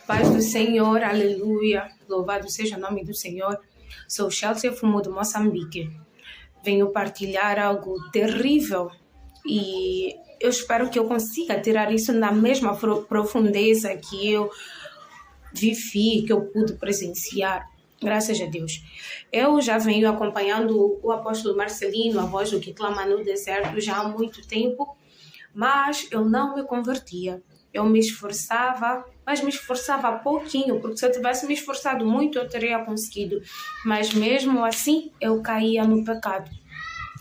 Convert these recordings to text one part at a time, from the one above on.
Paz do Senhor, aleluia, louvado seja o nome do Senhor. Sou Chelsea Fumo de Moçambique. Venho partilhar algo terrível e eu espero que eu consiga tirar isso na mesma profundeza que eu vivi, que eu pude presenciar. Graças a Deus. Eu já venho acompanhando o apóstolo Marcelino, a voz do que clama no deserto, já há muito tempo, mas eu não me convertia. Eu me esforçava, mas me esforçava pouquinho, porque se eu tivesse me esforçado muito, eu teria conseguido. Mas mesmo assim, eu caía no pecado.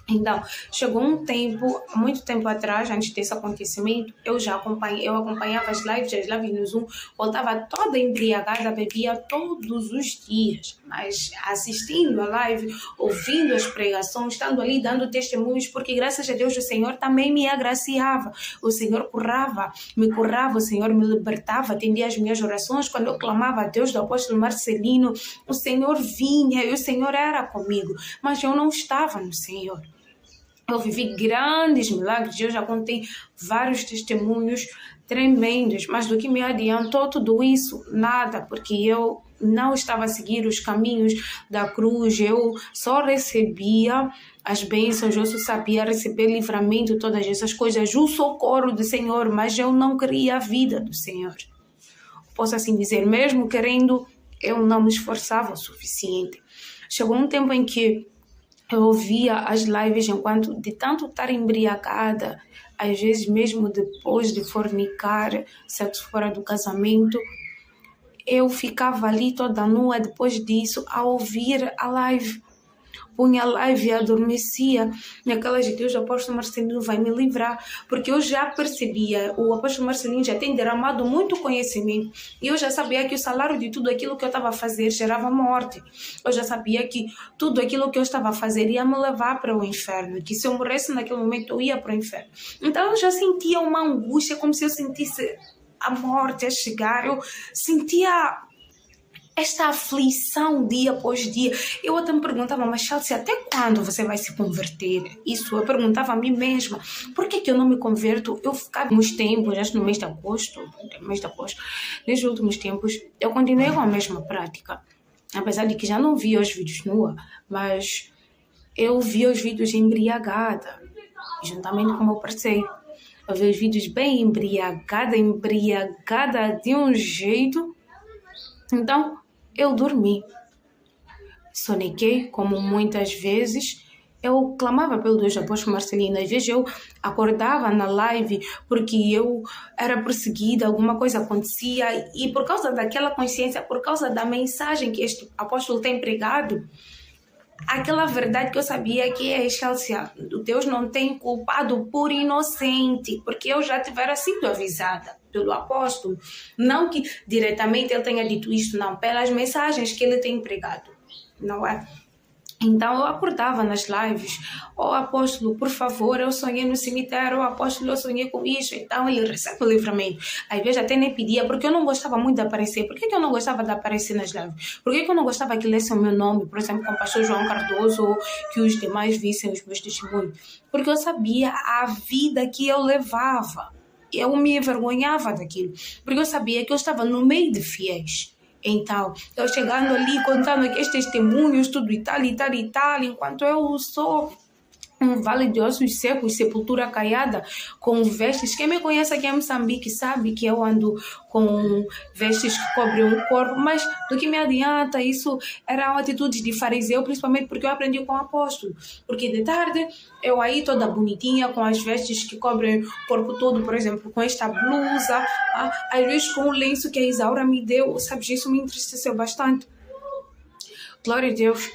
Então, chegou um tempo, muito tempo atrás, antes desse acontecimento, eu acompanhava as lives no Zoom, voltava toda embriagada, bebia todos os dias, mas assistindo a live, ouvindo as pregações, estando ali dando testemunhos, porque graças a Deus o Senhor também me agraciava, o Senhor me curava, o Senhor me libertava, atendia as minhas orações, quando eu clamava a Deus do apóstolo Marcelino, o Senhor vinha e o Senhor era comigo, mas eu não estava no Senhor. Eu vivi grandes milagres, eu já contei vários testemunhos tremendos, mas do que me adiantou tudo isso? Nada, porque eu não estava a seguir os caminhos da cruz, eu só recebia as bênçãos, eu só sabia receber livramento, todas essas coisas, o socorro do Senhor, mas eu não queria a vida do Senhor. Posso assim dizer, mesmo querendo, eu não me esforçava o suficiente. Chegou um tempo em que eu ouvia as lives enquanto de tanto estar embriagada, às vezes mesmo depois de fornicar, sexo fora do casamento, eu ficava ali toda nua depois disso a ouvir a live. Punha a live e adormecia naquelas de Deus, o apóstolo Marcelino vai me livrar, porque eu já percebia, o apóstolo Marcelino já tem derramado muito conhecimento, e eu já sabia que o salário de tudo aquilo que eu estava a fazer gerava morte. Eu já sabia que tudo aquilo que eu estava a fazer ia me levar para o inferno, que se eu morresse naquele momento eu ia para o inferno. Então eu já sentia uma angústia, como se eu sentisse a morte a chegar, eu sentia esta aflição dia após dia. Eu até me perguntava, mas Chelsea, até quando você vai se converter? Isso eu perguntava a mim mesma. Por que eu não me converto? Eu ficava nos tempos, acho que no mês de agosto, nesses últimos tempos, eu continuei com a mesma prática. Apesar de que já não via os vídeos nua, mas eu via os vídeos embriagada, juntamente com o meu parceiro. Eu via os vídeos bem embriagada de um jeito. Então, eu dormi. Sonequei, como muitas vezes. Eu clamava pelo Deus do apóstolo Marcelino. Às vezes eu acordava na live porque eu era perseguida, alguma coisa acontecia. E por causa daquela consciência, por causa da mensagem que este apóstolo tem pregado, aquela verdade que eu sabia que é Chelsea, Deus não tem culpado por inocente, porque eu já tivera sido avisada pelo apóstolo, não que diretamente ele tenha dito isto, não, pelas mensagens que ele tem pregado, não é? Então eu acordava nas lives, apóstolo, por favor, eu sonhei no cemitério, apóstolo, eu sonhei com isso, então ele recebe o livramento. Às vezes até nem pedia, porque eu não gostava muito de aparecer. Por que eu não gostava de aparecer nas lives? Por que eu não gostava que lessem o meu nome, por exemplo, com o pastor João Cardoso, ou que os demais vissem os meus testemunhos? Porque eu sabia a vida que eu levava. Eu me envergonhava daquilo, porque eu sabia que eu estava no meio de fiéis. Então, eu chegando ali, contando aqueles testemunhos, tudo e tal, enquanto eu sou um vale de ossos secos, sepultura caiada, com vestes. Quem me conhece aqui em Moçambique sabe que eu ando com vestes que cobrem o corpo, mas do que me adianta, isso era uma atitude de fariseu, principalmente porque eu aprendi com o apóstolo. Porque de tarde, eu aí toda bonitinha, com as vestes que cobrem o corpo todo, por exemplo, com esta blusa, às vezes com o lenço que a Isaura me deu, sabe, isso me entristeceu bastante. Glória a Deus.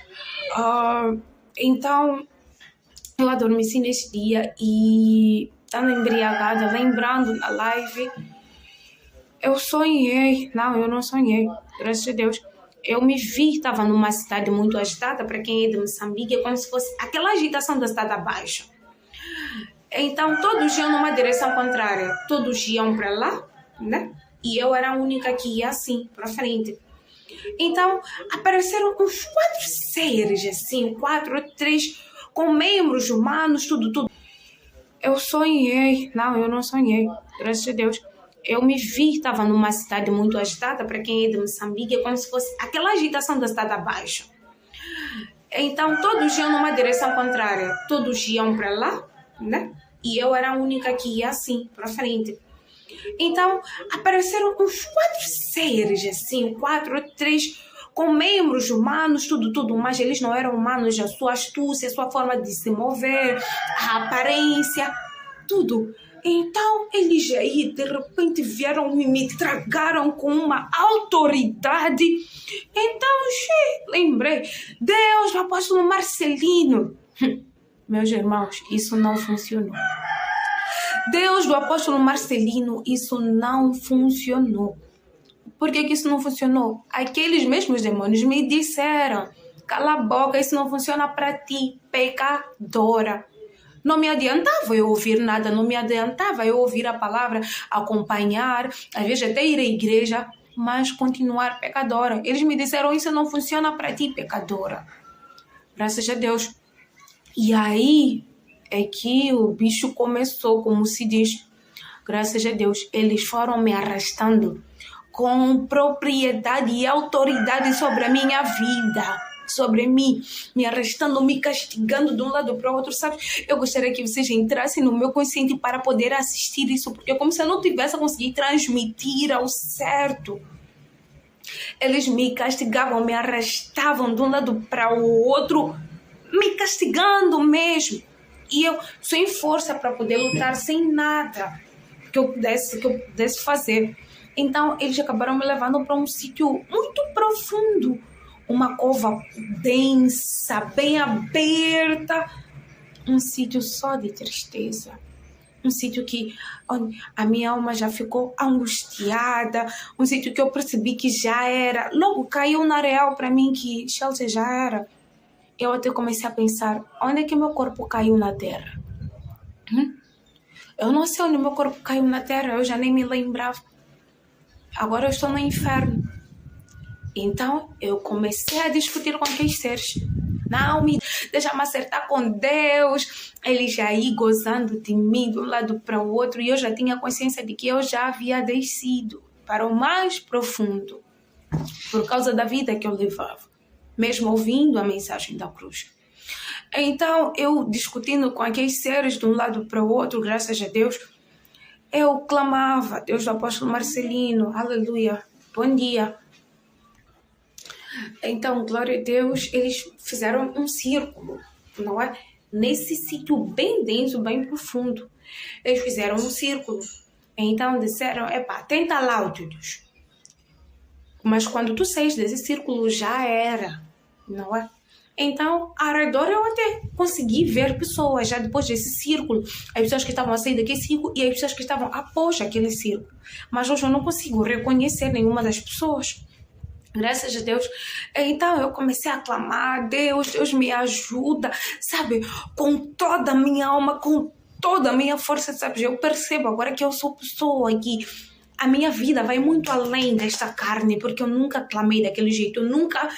Então, eu adormeci nesse dia e, estando embriagada, lembrando na live, eu sonhei. Não, eu não sonhei, graças a Deus. Eu me vi, estava numa cidade muito agitada, para quem é de Moçambique, é como se fosse aquela agitação da cidade abaixo. Então, todos iam numa direção contrária, todos iam para lá, né? E eu era a única que ia assim, para frente. Então, apareceram uns 4 seres, assim, 4 ou 3 com membros humanos, tudo. Eu sonhei. Não, eu não sonhei, graças a Deus. Eu me vi, estava numa cidade muito agitada, para quem é de Moçambique, é como se fosse aquela agitação da cidade abaixo. Então, todos iam numa direção contrária. Todos iam para lá, né? E eu era a única que ia assim, para frente. Então, apareceram uns 4 seres, assim, 4 ou 3, com membros humanos, tudo, mas eles não eram humanos, a sua astúcia, a sua forma de se mover, a aparência, tudo. Então, eles aí, de repente, vieram e me tragaram com uma autoridade. Então, lembrei, Deus do apóstolo Marcelino. Meus irmãos, isso não funcionou. Deus do apóstolo Marcelino, isso não funcionou. Por que isso não funcionou? Aqueles mesmos demônios me disseram, cala a boca, isso não funciona para ti, pecadora. Não me adiantava eu ouvir nada, não me adiantava eu ouvir a palavra, acompanhar, às vezes até ir à igreja, mas continuar pecadora. Eles me disseram, isso não funciona para ti, pecadora. Graças a Deus. E aí é que o bicho começou, como se diz. Graças a Deus, eles foram me arrastando com propriedade e autoridade sobre a minha vida, sobre mim, me arrastando, me castigando de um lado para o outro, sabe? Eu gostaria que vocês entrassem no meu consciente para poder assistir isso, porque é como se eu não tivesse conseguido transmitir ao certo. Eles me castigavam, me arrastavam de um lado para o outro, me castigando mesmo. E eu sem força para poder lutar, sem nada que eu pudesse fazer. Então, eles acabaram me levando para um sítio muito profundo, uma cova densa, bem aberta, um sítio só de tristeza, um sítio que a minha alma já ficou angustiada, um sítio que eu percebi que já era, logo caiu na real para mim que Chelsea já era. Eu até comecei a pensar, onde é que meu corpo caiu na terra? Eu não sei onde meu corpo caiu na terra, eu já nem me lembrava. Agora eu estou no inferno. Então, eu comecei a discutir com aqueles seres. Não, deixa-me acertar com Deus. Eles já aí gozando de mim de um lado para o outro. E eu já tinha consciência de que eu já havia descido para o mais profundo. Por causa da vida que eu levava. Mesmo ouvindo a mensagem da cruz. Então, eu discutindo com aqueles seres de um lado para o outro, graças a Deus, eu clamava, Deus do apóstolo Marcelino, aleluia, bom dia. Então, glória a Deus, eles fizeram um círculo, não é? Nesse sítio bem denso, bem profundo. Eles fizeram um círculo. Então, disseram, tenta lá, Deus. Mas quando tu saís desse círculo, já era, não é? Então, ao redor eu até consegui ver pessoas já depois desse círculo. As pessoas que estavam a sair daquele círculo e as pessoas que estavam após aquele círculo. Mas hoje eu não consigo reconhecer nenhuma das pessoas. Graças a Deus. Então eu comecei a clamar, Deus me ajuda, sabe? Com toda a minha alma, com toda a minha força, sabe? Eu percebo agora que eu sou pessoa que a minha vida vai muito além desta carne, porque eu nunca clamei daquele jeito, eu nunca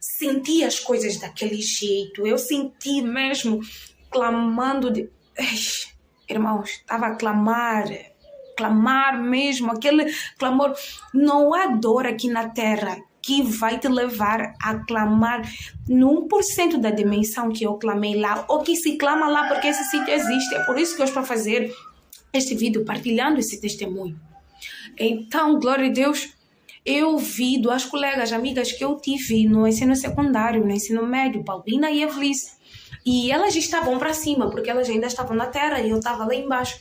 senti as coisas daquele jeito. Eu senti mesmo clamando de... Irmãos, estava a clamar mesmo, aquele clamor. Não há dor aqui na terra que vai te levar a clamar no 1% da dimensão que eu clamei lá, ou que se clama lá, porque esse sítio existe. É por isso que eu estou a fazer este vídeo, partilhando esse testemunho. Então, glória a Deus, eu vi 2 colegas, amigas que eu tive no ensino secundário, no ensino médio, Paulina e Evelice. E elas estavam para cima, porque elas ainda estavam na terra e eu estava lá embaixo.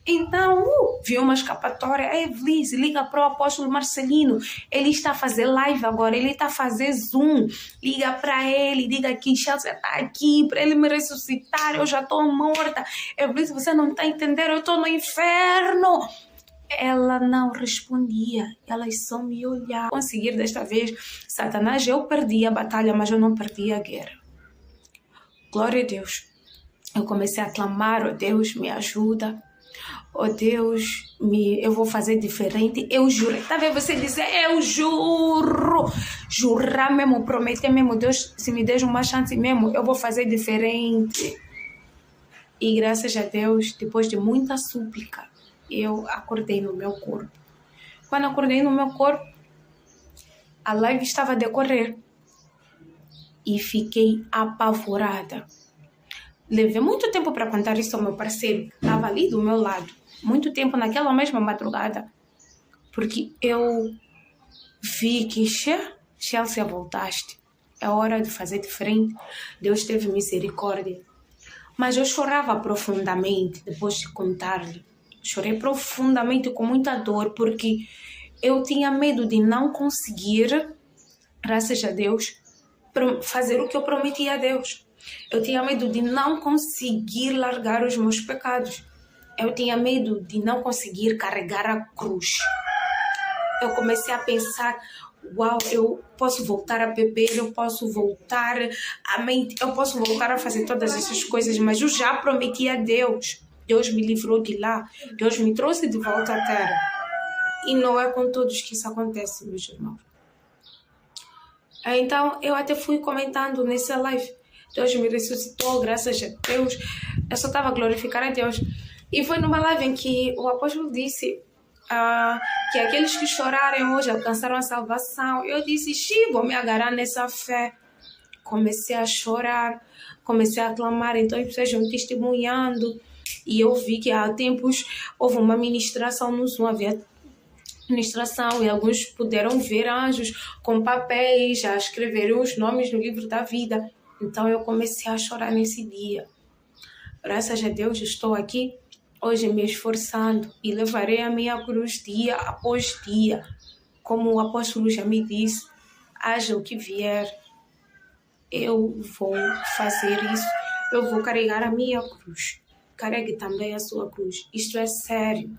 Então, vi uma escapatória. Evelice, liga para o apóstolo Marcelino. Ele está a fazer live agora, ele está a fazer Zoom. Liga para ele, diga que Chelsea está aqui, para ele me ressuscitar. Eu já estou morta. Evelice, você não está entendendo, eu estou no inferno. Ela não respondia, elas só me olhavam. Conseguir desta vez, Satanás, eu perdi a batalha, mas eu não perdi a guerra. Glória a Deus. Eu comecei a clamar, oh Deus, me ajuda. Oh Deus, eu vou fazer diferente. Eu juro. Tá vendo você dizer, eu juro. Jurar mesmo, prometer mesmo, Deus, se me der uma chance mesmo, eu vou fazer diferente. E graças a Deus, depois de muita súplica, eu acordei no meu corpo. Quando acordei no meu corpo, a live estava a decorrer e fiquei apavorada. Levei muito tempo para contar isso ao meu parceiro, que estava ali do meu lado. Muito tempo naquela mesma madrugada. Porque eu vi que, Chelsea, voltaste. É hora de fazer diferente. Deus teve misericórdia. Mas eu chorava profundamente depois de contar-lhe. Chorei profundamente com muita dor, porque eu tinha medo de não conseguir, graças a Deus, fazer o que eu prometi a Deus. Eu tinha medo de não conseguir largar os meus pecados. Eu tinha medo de não conseguir carregar a cruz. Eu comecei a pensar, uau, eu posso voltar a beber, eu posso voltar a mentir, eu posso voltar a fazer todas essas coisas, mas eu já prometi a Deus. Deus me livrou de lá, Deus me trouxe de volta à terra. E não é com todos que isso acontece, meus irmãos. Então, eu até fui comentando nessa live. Deus me ressuscitou, graças a Deus. Eu só estava a glorificar a Deus. E foi numa live em que o apóstolo disse que aqueles que chorarem hoje alcançaram a salvação. Eu disse, vou me agarrar nessa fé. Comecei a chorar, comecei a clamar. Então, as pessoas iam testemunhando. E eu vi que há tempos houve uma ministração no Zoom, havia ministração, e alguns puderam ver anjos com papéis a escreverem os nomes no livro da vida. Então eu comecei a chorar nesse dia. Graças a Deus estou aqui hoje me esforçando e levarei a minha cruz dia após dia. Como o apóstolo já me disse, haja o que vier, eu vou fazer isso. Eu vou carregar a minha cruz. Carregue também a sua cruz. Isto é sério.